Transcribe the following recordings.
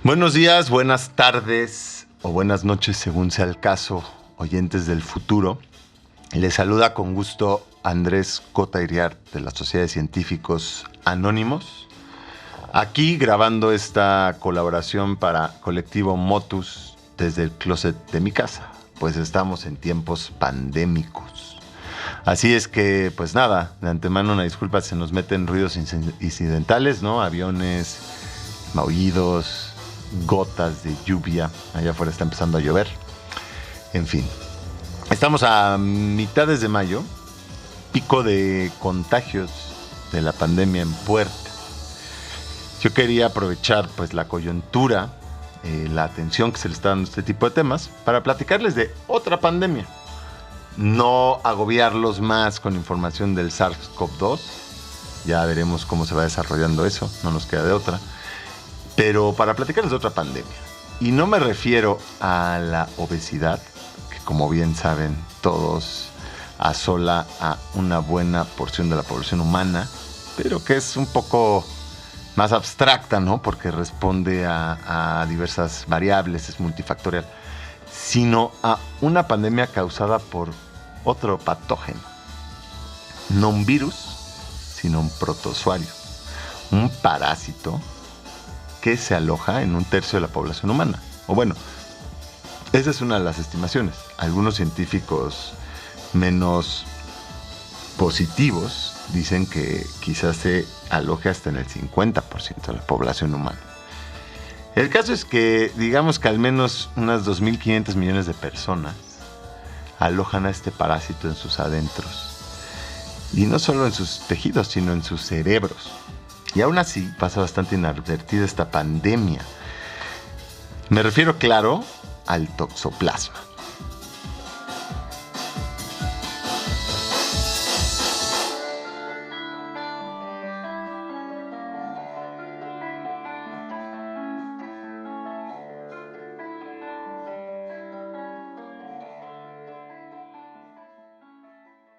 Buenos días, buenas tardes o buenas noches, según sea el caso, oyentes del futuro. Les saluda con gusto Andrés Cota Iriart de la Sociedad de Científicos Anónimos. Aquí grabando esta colaboración para Colectivo Motus desde el closet de mi casa, pues estamos en tiempos pandémicos. Así es que, pues nada, de antemano una disculpa, se nos meten ruidos incidentales, ¿no? Aviones, maullidos, gotas de lluvia. Allá afuera está empezando a llover. En fin, estamos a mitades de mayo, pico de contagios de la pandemia en puerta. Yo quería aprovechar pues la coyuntura, la atención que se le está dando a este tipo de temas para platicarles de otra pandemia. No agobiarlos más con información del SARS-CoV-2. Ya veremos cómo se va desarrollando eso, no nos queda de otra. Pero para platicarles de otra pandemia. Y no me refiero a la obesidad, que como bien saben todos asola a una buena porción de la población humana, pero que es un poco más abstracta, ¿no? Porque responde a diversas variables, es multifactorial, sino a una pandemia causada por otro patógeno. No un virus, sino un protozoario, un parásito que se aloja en un tercio de la población humana. O bueno, esa es una de las estimaciones. Algunos científicos menos positivos dicen que quizás se aloje hasta en el 50% de la población humana. El caso es que, digamos que al menos unas 2.500 millones de personas alojan a este parásito en sus adentros. Y no solo en sus tejidos, sino en sus cerebros. Y aún así pasa bastante inadvertida esta pandemia. Me refiero, claro, al toxoplasma.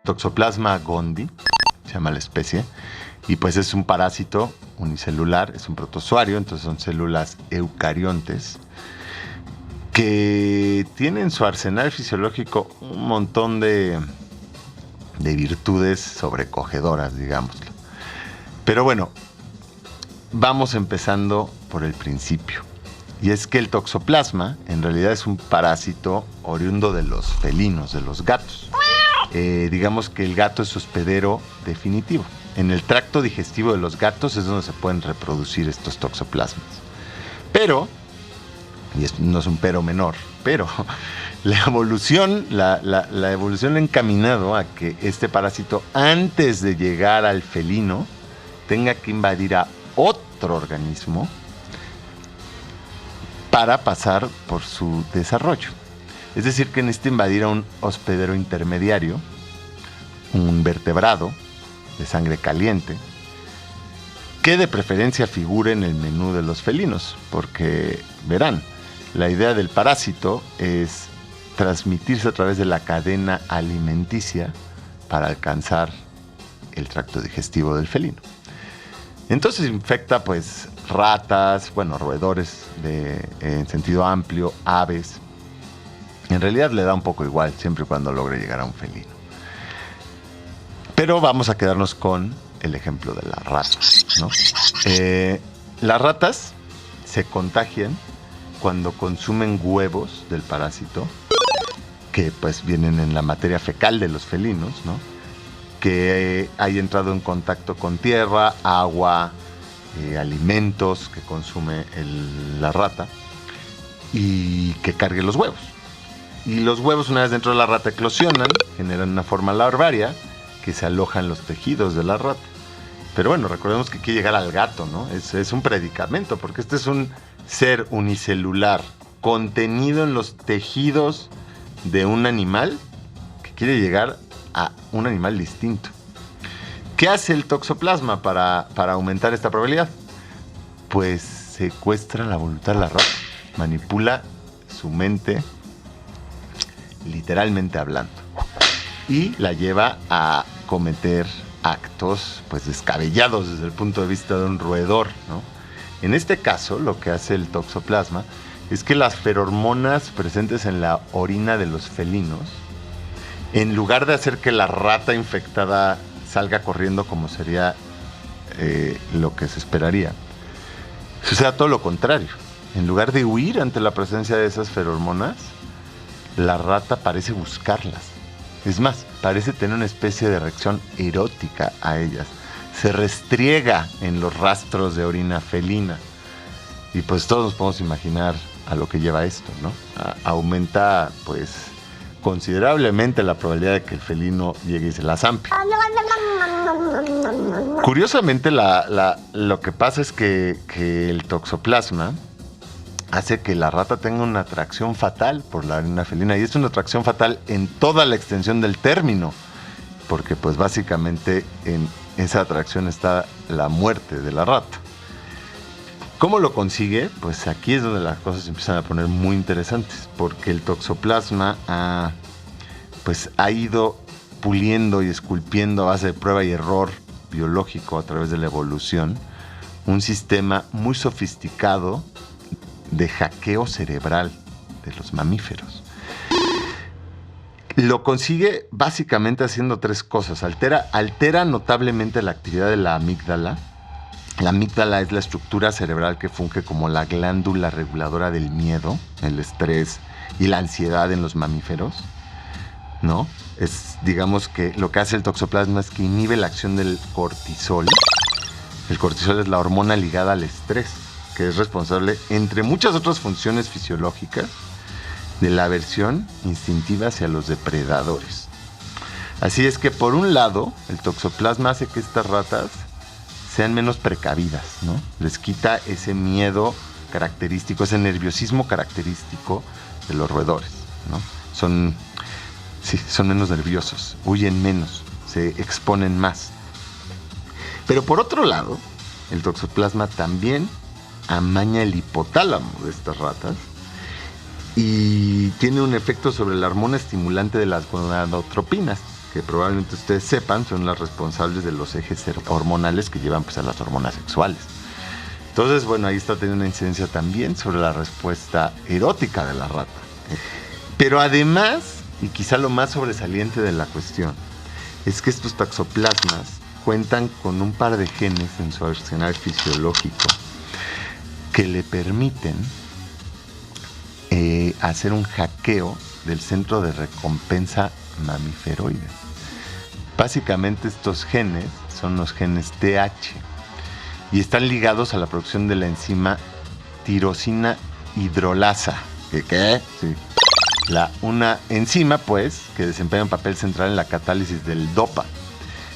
Toxoplasma gondii, se llama la especie, y pues es un parásito unicelular, es un protozoario, entonces son células eucariontes que tienen en su arsenal fisiológico un montón de virtudes sobrecogedoras, digámoslo. Pero bueno, vamos empezando por el principio. Y es que el toxoplasma en realidad es un parásito oriundo de los felinos, de los gatos. Digamos que el gato es su hospedero definitivo. En el tracto digestivo de los gatos es donde se pueden reproducir estos toxoplasmas. Pero, y no es un pero menor, pero la evolución ha encaminado a que este parásito, antes de llegar al felino, tenga que invadir a otro organismo para pasar por su desarrollo. Es decir, que necesita invadir a un hospedero intermediario, un vertebrado de sangre caliente, que de preferencia figure en el menú de los felinos, porque verán, la idea del parásito es transmitirse a través de la cadena alimenticia para alcanzar el tracto digestivo del felino. Entonces infecta pues ratas, bueno, roedores en sentido amplio, aves. En realidad le da un poco igual, siempre y cuando logre llegar a un felino. Pero vamos a quedarnos con el ejemplo de las ratas, ¿no? Las ratas se contagian cuando consumen huevos del parásito, que pues vienen en la materia fecal de los felinos, ¿no? Que haya entrado en contacto con tierra, agua, alimentos que consume la rata y que cargue los huevos. Y los huevos, una vez dentro de la rata, eclosionan, generan una forma larvaria que se aloja en los tejidos de la rata. Pero bueno, recordemos que quiere llegar al gato, ¿no? Es un predicamento, porque este es un ser unicelular contenido en los tejidos de un animal que quiere llegar a un animal distinto. ¿Qué hace el toxoplasma para aumentar esta probabilidad? Pues secuestra la voluntad de la rata, manipula su mente, literalmente hablando, y la lleva a cometer actos pues descabellados desde el punto de vista de un roedor, ¿no? En este caso, lo que hace el toxoplasma es que las ferormonas presentes en la orina de los felinos, en lugar de hacer que la rata infectada salga corriendo como sería lo que se esperaría, sucede todo lo contrario. En lugar de huir ante la presencia de esas ferormonas, la rata parece buscarlas. Es más, parece tener una especie de reacción erótica a ellas. Se restriega en los rastros de orina felina. Y pues todos nos podemos imaginar a lo que lleva esto, ¿no? Aumenta, pues, considerablemente la probabilidad de que el felino llegue y se la zampe. Curiosamente, lo que pasa es que el toxoplasma hace que la rata tenga una atracción fatal por la orina felina. Y es una atracción fatal en toda la extensión del término, porque pues básicamente en esa atracción está la muerte de la rata. ¿Cómo lo consigue? Pues aquí es donde las cosas se empiezan a poner muy interesantes, porque el toxoplasma ha ido puliendo y esculpiendo a base de prueba y error biológico a través de la evolución un sistema muy sofisticado de hackeo cerebral de los mamíferos. Lo consigue básicamente haciendo tres cosas. Altera notablemente la actividad de la amígdala. La amígdala es la estructura cerebral que funge como la glándula reguladora del miedo, el estrés y la ansiedad en los mamíferos, ¿no? Digamos que lo que hace el toxoplasma es que inhibe la acción del cortisol. El cortisol es la hormona ligada al estrés, que es responsable, entre muchas otras funciones fisiológicas, de la aversión instintiva hacia los depredadores. Así es que, por un lado, el toxoplasma hace que estas ratas sean menos precavidas, ¿no? Les quita ese miedo característico, ese nerviosismo característico de los roedores, ¿no? Son menos nerviosos, huyen menos, se exponen más. Pero por otro lado, el toxoplasma también amaña el hipotálamo de estas ratas y tiene un efecto sobre la hormona estimulante de las gonadotropinas, que probablemente ustedes sepan son las responsables de los ejes hormonales que llevan pues a las hormonas sexuales. Entonces, bueno, ahí está teniendo una incidencia también sobre la respuesta erótica de la rata. Pero además, y quizá lo más sobresaliente de la cuestión, es que estos toxoplasmas cuentan con un par de genes en su arsenal fisiológico que le permiten hacer un hackeo del centro de recompensa mamiferoide. Básicamente estos genes son los genes TH y están ligados a la producción de la enzima tirosina hidrolasa. ¿Qué? Sí. Una enzima, pues, que desempeña un papel central en la catálisis del DOPA.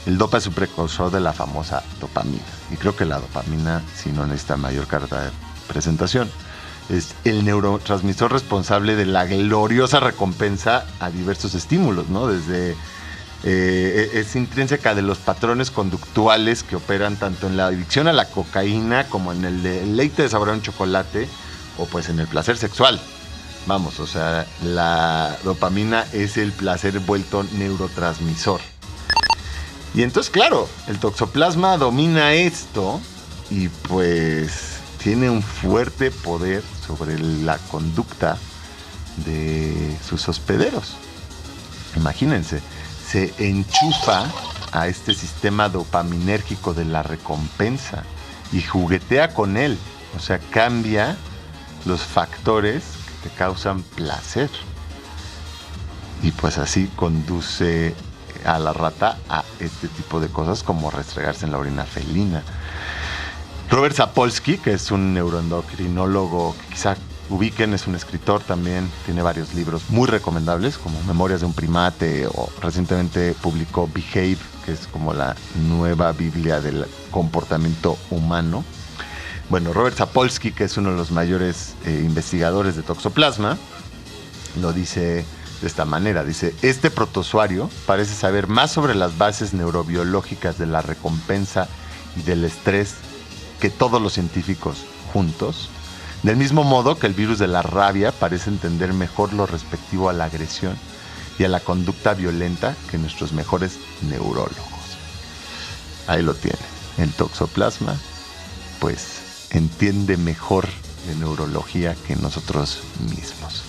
El DOPA es un precursor de la famosa dopamina. Y creo que la dopamina, si no necesita mayor carta de presentación, es el neurotransmisor responsable de la gloriosa recompensa a diversos estímulos, ¿no? Desde es intrínseca de los patrones conductuales que operan tanto en la adicción a la cocaína como en el deleite de saborear un chocolate o pues en el placer sexual. Vamos, o sea, la dopamina es el placer vuelto neurotransmisor. Y entonces, claro, el toxoplasma domina esto y pues tiene un fuerte poder sobre la conducta de sus hospederos. Imagínense, se enchufa a este sistema dopaminérgico de la recompensa y juguetea con él. O sea, cambia los factores que te causan placer. Y pues así conduce a la rata a este tipo de cosas como restregarse en la orina felina. Robert Sapolsky, que es un neuroendocrinólogo que quizá ubiquen, es un escritor también, tiene varios libros muy recomendables, como Memorias de un primate, o recientemente publicó Behave, que es como la nueva Biblia del comportamiento humano. Bueno, Robert Sapolsky, que es uno de los mayores investigadores de toxoplasma, lo dice de esta manera, dice: este protozoario parece saber más sobre las bases neurobiológicas de la recompensa y del estrés que todos los científicos juntos, del mismo modo que el virus de la rabia parece entender mejor lo respectivo a la agresión y a la conducta violenta que nuestros mejores neurólogos. Ahí lo tiene. El toxoplasma, pues, entiende mejor de neurología que nosotros mismos.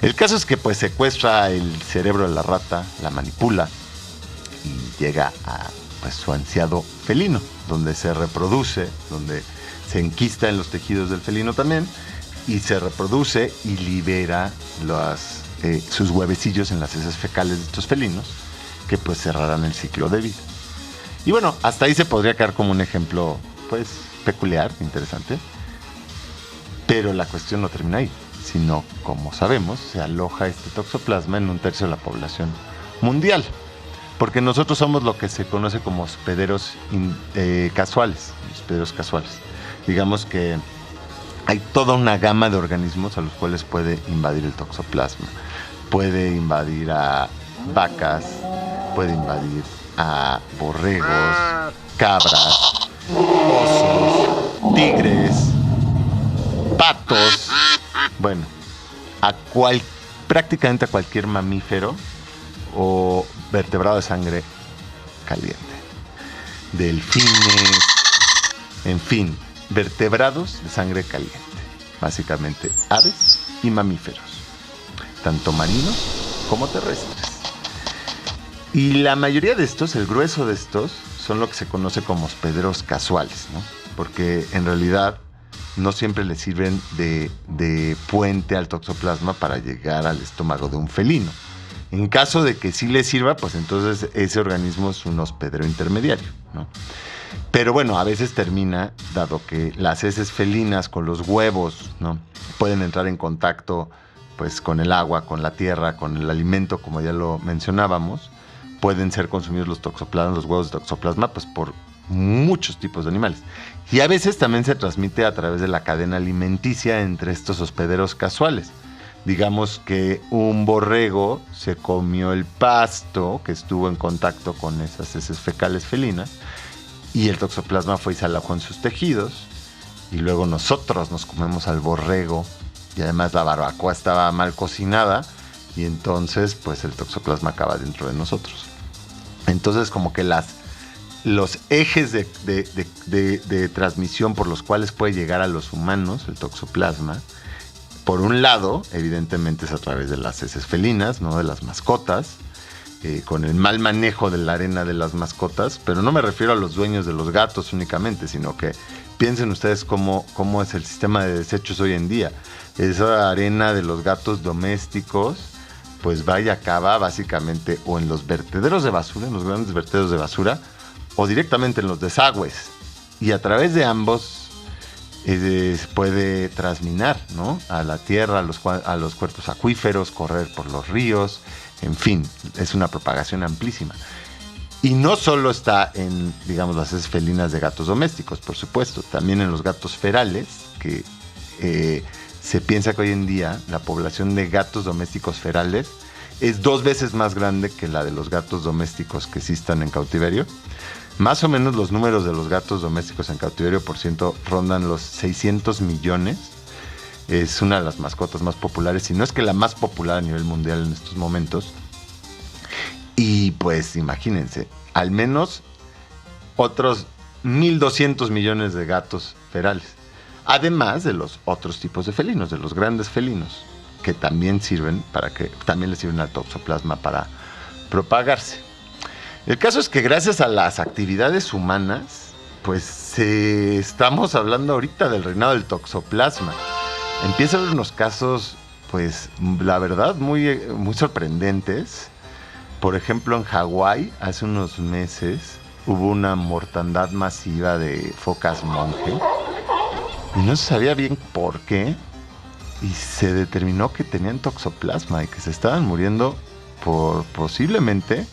El caso es que pues secuestra el cerebro de la rata, la manipula y llega a pues, su ansiado felino, donde se reproduce, donde se enquista en los tejidos del felino también, y se reproduce y libera sus huevecillos en las heces fecales de estos felinos, que pues cerrarán el ciclo de vida. Y bueno, hasta ahí se podría quedar como un ejemplo pues peculiar, interesante, pero la cuestión no termina ahí, sino, como sabemos, se aloja este toxoplasma en 1/3 de la población mundial, porque nosotros somos lo que se conoce como hospederos casuales, hospederos casuales. Digamos que hay toda una gama de organismos a los cuales puede invadir el toxoplasma. Puede invadir a vacas, puede invadir a borregos, cabras, osos, tigres, patos, bueno, prácticamente a cualquier mamífero o vertebrado de sangre caliente. Delfines, en fin, vertebrados de sangre caliente. Básicamente aves y mamíferos, tanto marinos como terrestres. Y la mayoría de estos, el grueso de estos, son lo que se conoce como hospederos casuales, ¿no? Porque en realidad no siempre les sirven de puente al toxoplasma para llegar al estómago de un felino. En caso de que sí les sirva, pues entonces ese organismo es un hospedero intermediario, ¿no? Pero bueno, a veces termina, dado que las heces felinas con los huevos, ¿no?, pueden entrar en contacto pues con el agua, con la tierra, con el alimento, como ya lo mencionábamos, pueden ser consumidos los huevos de toxoplasma, pues por muchos tipos de animales. Y a veces también se transmite a través de la cadena alimenticia entre estos hospederos casuales. Digamos que un borrego se comió el pasto que estuvo en contacto con esas heces fecales felinas y el toxoplasma fue y se alojó en sus tejidos, y luego nosotros nos comemos al borrego y además la barbacoa estaba mal cocinada y entonces pues el toxoplasma acaba dentro de nosotros. Entonces como que los ejes de transmisión por los cuales puede llegar a los humanos el toxoplasma, por un lado, evidentemente es a través de las heces felinas, ¿no?, de las mascotas, con el mal manejo de la arena de las mascotas, pero no me refiero a los dueños de los gatos únicamente, sino que piensen ustedes cómo es el sistema de desechos hoy en día. Esa arena de los gatos domésticos pues va y acaba básicamente o en los vertederos de basura, en los grandes vertederos de basura, o directamente en los desagües. Y a través de ambos puede trasminar, ¿no?, a la tierra, a los cuerpos acuíferos, correr por los ríos, en fin, es una propagación amplísima. Y no solo está en, digamos, las heces felinas de gatos domésticos, por supuesto, también en los gatos ferales, que se piensa que hoy en día la población de gatos domésticos ferales es 2 veces más grande que la de los gatos domésticos que sí están en cautiverio. Más o menos los números de los gatos domésticos en cautiverio por ciento rondan los 600 millones. Es una de las mascotas más populares, si no es que la más popular a nivel mundial en estos momentos. Y pues imagínense, al menos otros 1.200 millones de gatos ferales. Además de los otros tipos de felinos, de los grandes felinos, que también le sirven al toxoplasma para propagarse. El caso es que gracias a las actividades humanas, pues estamos hablando ahorita del reinado del toxoplasma. Empieza a haber unos casos, pues la verdad, muy, muy sorprendentes. Por ejemplo, en Hawái, hace unos meses, hubo una mortandad masiva de focas monje. Y no se sabía bien por qué. Y se determinó que tenían toxoplasma y que se estaban muriendo posiblemente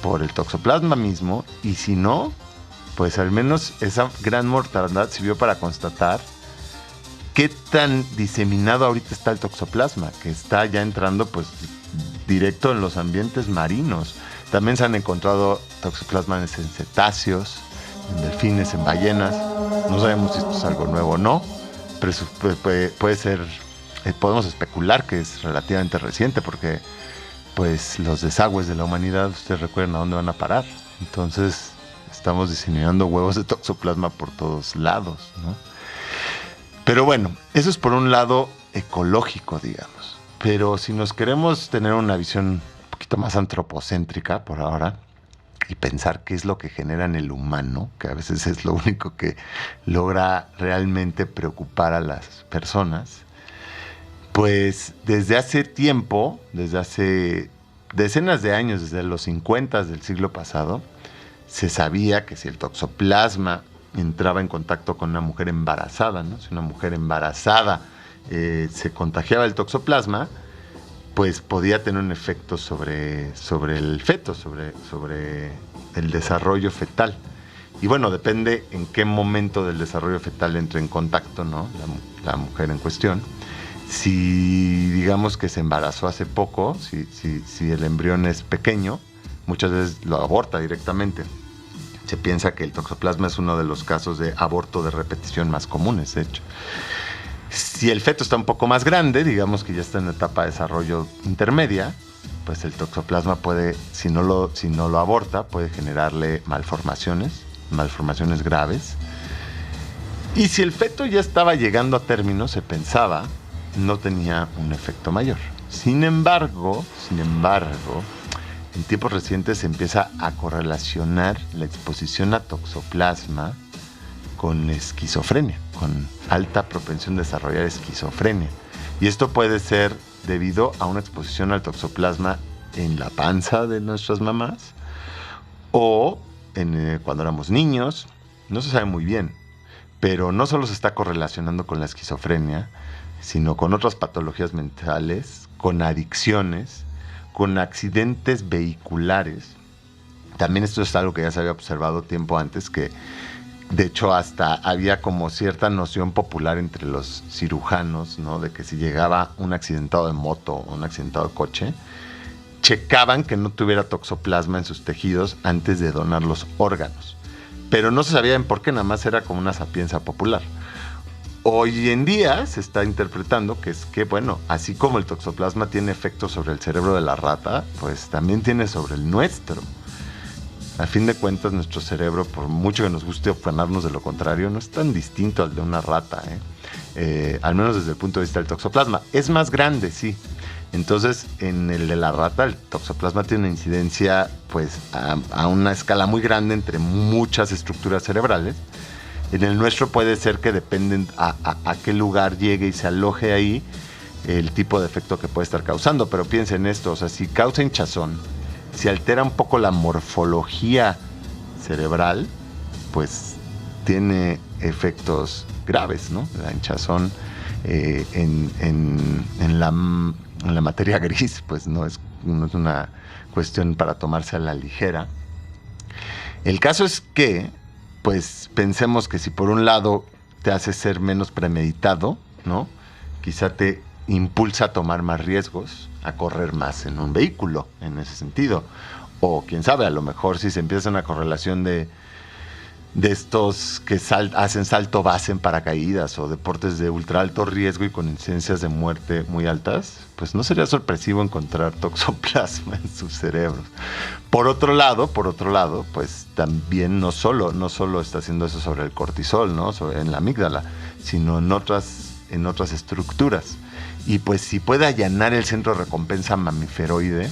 por el toxoplasma mismo. Y si no, pues al menos esa gran mortandad sirvió para constatar qué tan diseminado ahorita está el toxoplasma, que está ya entrando pues directo en los ambientes marinos. También se han encontrado toxoplasma en cetáceos, en delfines, en ballenas. No sabemos si esto es algo nuevo o no, pero puede ser, podemos especular que es relativamente reciente, porque pues los desagües de la humanidad, ustedes recuerdan a dónde van a parar. Entonces estamos diseminando huevos de toxoplasma por todos lados, ¿no? Pero bueno, eso es por un lado ecológico, digamos. Pero si nos queremos tener una visión un poquito más antropocéntrica por ahora y pensar qué es lo que genera en el humano, que a veces es lo único que logra realmente preocupar a las personas, pues desde hace tiempo, desde hace decenas de años, desde los 50 del siglo pasado, se sabía que si el toxoplasma entraba en contacto con una mujer embarazada, ¿no? Si una mujer embarazada se contagiaba el toxoplasma, pues podía tener un efecto sobre el feto, sobre el desarrollo fetal. Y bueno, depende en qué momento del desarrollo fetal entre en contacto, ¿no? La mujer en cuestión. Si digamos que se embarazó hace poco, si el embrión es pequeño, muchas veces lo aborta directamente. Se piensa que el toxoplasma es uno de los casos de aborto de repetición más comunes, de hecho. Si el feto está un poco más grande, digamos que ya está en etapa de desarrollo intermedia, pues el toxoplasma puede, si no lo aborta, puede generarle malformaciones graves. Y si el feto ya estaba llegando a término, se pensaba, no tenía un efecto mayor. Sin embargo, en tiempos recientes se empieza a correlacionar la exposición a toxoplasma con esquizofrenia, con alta propensión de desarrollar esquizofrenia. Y esto puede ser debido a una exposición al toxoplasma en la panza de nuestras mamás o cuando éramos niños. No se sabe muy bien, pero no solo se está correlacionando con la esquizofrenia, sino con otras patologías mentales, con adicciones, con accidentes vehiculares. También esto es algo que ya se había observado tiempo antes, que de hecho hasta había como cierta noción popular entre los cirujanos, ¿no? De que si llegaba un accidentado de moto o un accidentado de coche, checaban que no tuviera toxoplasma en sus tejidos antes de donar los órganos. Pero no se sabía en por qué, nada más era como una sapienza popular. Hoy en día se está interpretando que es que, bueno, así como el toxoplasma tiene efectos sobre el cerebro de la rata, pues también tiene sobre el nuestro. A fin de cuentas, nuestro cerebro, por mucho que nos guste afanarnos de lo contrario, no es tan distinto al de una rata, al menos desde el punto de vista del toxoplasma. Es más grande, sí. Entonces, en el de la rata, el toxoplasma tiene una incidencia pues, a una escala muy grande entre muchas estructuras cerebrales. En el nuestro puede ser que dependen a qué lugar llegue y se aloje ahí el tipo de efecto que puede estar causando. Pero piensen en esto, o sea, si causa hinchazón, si altera un poco la morfología cerebral, pues tiene efectos graves, ¿no? La hinchazón en la materia gris, pues no es una cuestión para tomarse a la ligera. El caso es que pues pensemos que si por un lado te hace ser menos premeditado, ¿no? Quizá te impulsa a tomar más riesgos, a correr más en un vehículo, en ese sentido. O quién sabe, a lo mejor si se empieza una correlación de estos que hacen salto base en paracaídas o deportes de ultra alto riesgo y con incidencias de muerte muy altas, pues no sería sorpresivo encontrar toxoplasma en sus cerebros. Por otro lado, pues también no solo está haciendo eso sobre el cortisol, ¿no? En la amígdala, sino en otras estructuras. Y pues si puede allanar el centro de recompensa mamiferoide,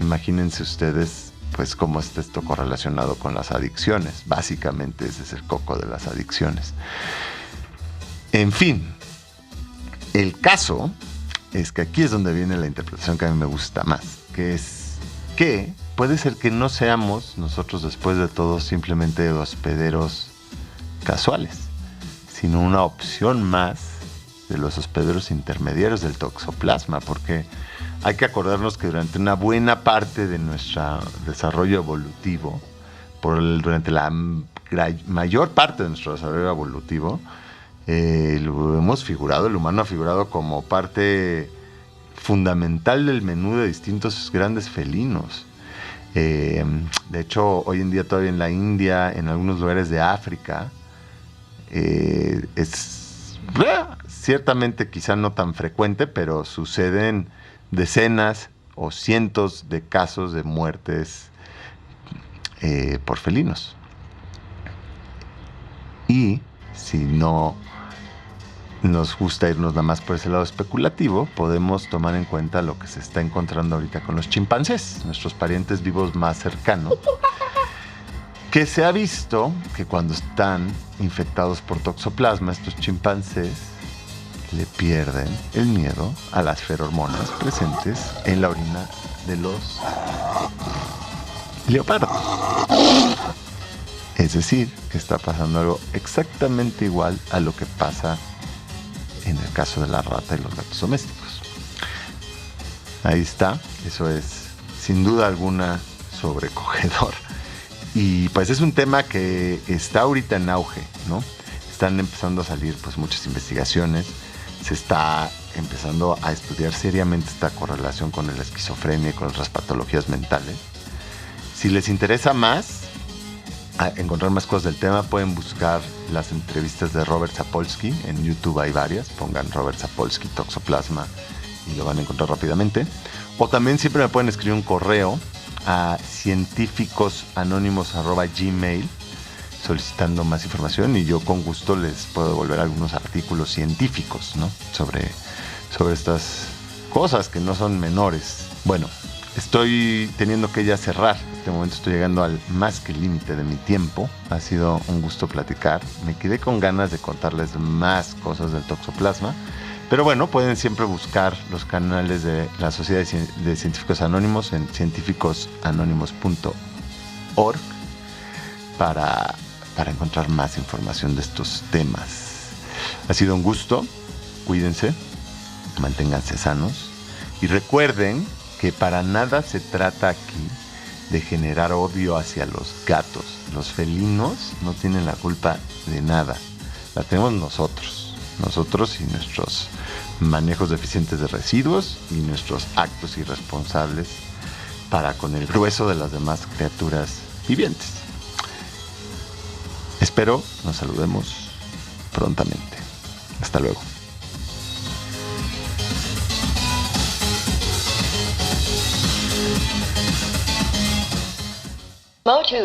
imagínense ustedes pues cómo está esto correlacionado con las adicciones. Básicamente ese es el coco de las adicciones. En fin, el caso es que aquí es donde viene la interpretación que a mí me gusta más, que es que puede ser que no seamos nosotros después de todo simplemente hospederos casuales, sino una opción más de los hospederos intermediarios del toxoplasma, porque hay que acordarnos que durante una buena parte de nuestro desarrollo evolutivo, durante la mayor parte de nuestro desarrollo evolutivo, el humano ha figurado como parte fundamental del menú de distintos grandes felinos. De hecho, hoy en día todavía en la India, en algunos lugares de África, es ciertamente quizá no tan frecuente, pero suceden decenas o cientos de casos de muertes por felinos. Y si no nos gusta irnos nada más por ese lado especulativo, podemos tomar en cuenta lo que se está encontrando ahorita con los chimpancés, nuestros parientes vivos más cercanos, que se ha visto que cuando están infectados por toxoplasma, estos chimpancés le pierden el miedo a las feromonas presentes en la orina de los leopardos. Es decir, que está pasando algo exactamente igual a lo que pasa en el caso de la rata y los gatos domésticos. Ahí está, eso es sin duda alguna sobrecogedor. Y pues es un tema que está ahorita en auge, ¿no? Están empezando a salir pues muchas investigaciones, se está empezando a estudiar seriamente esta correlación con la esquizofrenia y con otras patologías mentales. Si les interesa más, encontrar más cosas del tema, pueden buscar las entrevistas de Robert Sapolsky. En YouTube hay varias, pongan Robert Sapolsky toxoplasma y lo van a encontrar rápidamente. O también siempre me pueden escribir un correo a cientificosanónimos@gmail solicitando más información y yo con gusto les puedo devolver algunos artículos científicos, ¿no? sobre estas cosas que no son menores. Bueno, estoy teniendo que ya cerrar. En este momento estoy llegando al más que límite de mi tiempo. Ha sido un gusto platicar. Me quedé con ganas de contarles más cosas del toxoplasma. Pero bueno, pueden siempre buscar los canales de la Sociedad de Científicos Anónimos en cientificosanónimos.org para encontrar más información de estos temas. Ha sido un gusto. Cuídense, manténganse sanos y recuerden que para nada se trata aquí de generar odio hacia los gatos. Los felinos no tienen la culpa de nada. La tenemos nosotros y nuestros manejos deficientes de residuos y nuestros actos irresponsables para con el grueso de las demás criaturas vivientes. Espero nos saludemos prontamente. Hasta luego. Motus.